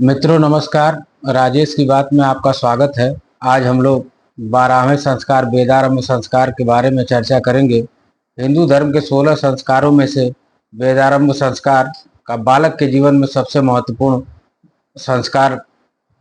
मित्रों नमस्कार। राजेश की बात में आपका स्वागत है। आज हम लोग 12वें संस्कार वेदारंभ संस्कार के बारे में चर्चा करेंगे। हिंदू धर्म के 16 संस्कारों में से वेदारंभ संस्कार का बालक के जीवन में सबसे महत्वपूर्ण संस्कार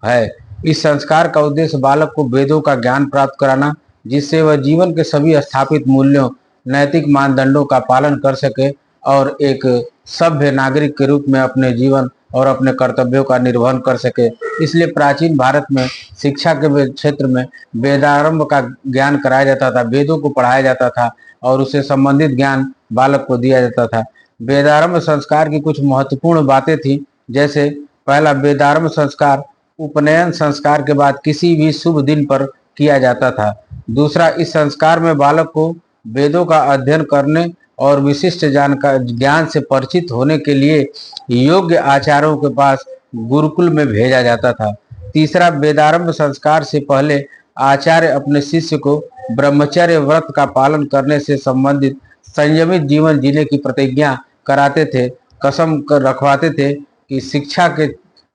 है। इस संस्कार का उद्देश्य बालक को वेदों का ज्ञान प्राप्त कराना, जिससे वह जीवन के सभी स्थापित मूल्यों, नैतिक मानदंडों का पालन कर सके और एक सभ्य नागरिक के रूप में अपने जीवन और अपने कर्तव्यों का निर्वहन कर सके। इसलिए प्राचीन भारत में शिक्षा के क्षेत्र में वेदारंभ का ज्ञान कराया जाता था, वेदों को पढ़ाया जाता था और उससे संबंधित ज्ञान बालक को दिया जाता था। वेदारंभ संस्कार की कुछ महत्वपूर्ण बातें थी, जैसे पहला, वेदारंभ संस्कार उपनयन संस्कार के बाद किसी भी शुभ दिन पर किया जाता था। दूसरा, इस संस्कार में बालक को वेदों का अध्ययन करने और विशिष्ट ज्ञान से परिचित होने के लिए योग्य आचार्यों के पास गुरुकुल में भेजा जाता था। तीसरा, वेदारंभ संस्कार से पहले आचार्य अपने शिष्य को ब्रह्मचर्य व्रत का पालन करने से संबंधित संयमित जीवन जीने की प्रतिज्ञा कराते थे, कसम रखवाते थे कि शिक्षा के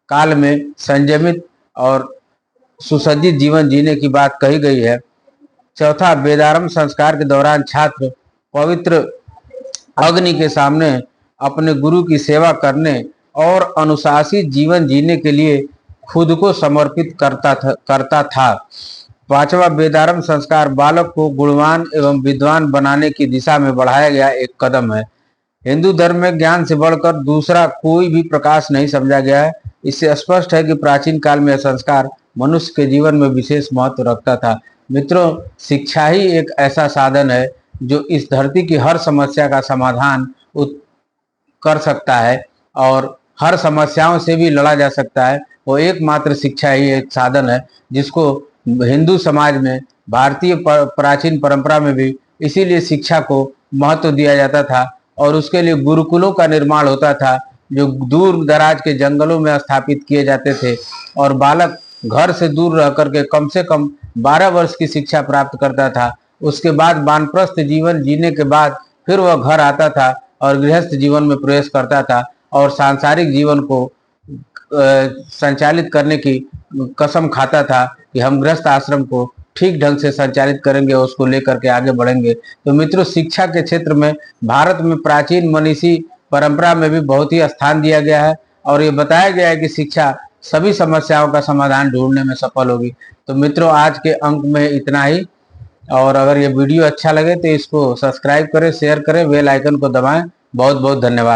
काल में संयमित और सुसज्जित जीवन जीने की बात कही गई है। चौथा, वेदारंभ संस्कार के दौरान छात्र पवित्र अग्नि के सामने अपने गुरु की सेवा करने और अनुशासित जीवन जीने के लिए खुद को समर्पित करता था। पांचवा, वेदारंभ संस्कार बालक को गुणवान एवं विद्वान बनाने की दिशा में बढ़ाया गया एक कदम है। हिंदू धर्म में ज्ञान से बढ़कर दूसरा कोई भी प्रकाश नहीं समझा गया है। इससे स्पष्ट है कि प्राचीन काल में यह संस्कार मनुष्य के जीवन में विशेष महत्व रखता था। मित्रों, शिक्षा ही एक ऐसा साधन है जो इस धरती की हर समस्या का समाधान कर सकता है और हर समस्याओं से भी लड़ा जा सकता है। वो एकमात्र शिक्षा ही एक साधन है जिसको हिंदू समाज में, भारतीय प्राचीन परंपरा में भी इसीलिए शिक्षा को महत्व दिया जाता था और उसके लिए गुरुकुलों का निर्माण होता था जो दूर दराज के जंगलों में स्थापित किए जाते थे और बालक घर से दूर रह करके कम से कम 12 वर्ष की शिक्षा प्राप्त करता था। उसके बाद वानप्रस्थ जीवन जीने के बाद फिर वह घर आता था और गृहस्थ जीवन में प्रवेश करता था और सांसारिक जीवन को संचालित करने की कसम खाता था कि हम गृहस्थ आश्रम को ठीक ढंग से संचालित करेंगे और उसको लेकर के आगे बढ़ेंगे। तो मित्रों, शिक्षा के क्षेत्र में भारत में प्राचीन मनीषी परंपरा में भी बहुत ही स्थान दिया गया है और ये बताया गया है कि शिक्षा सभी समस्याओं का समाधान ढूंढने में सफल होगी। तो मित्रों, आज के अंक में इतना ही, और अगर ये वीडियो अच्छा लगे तो इसको सब्सक्राइब करें, शेयर करें, बेल आइकन को दबाएं। बहुत बहुत धन्यवाद।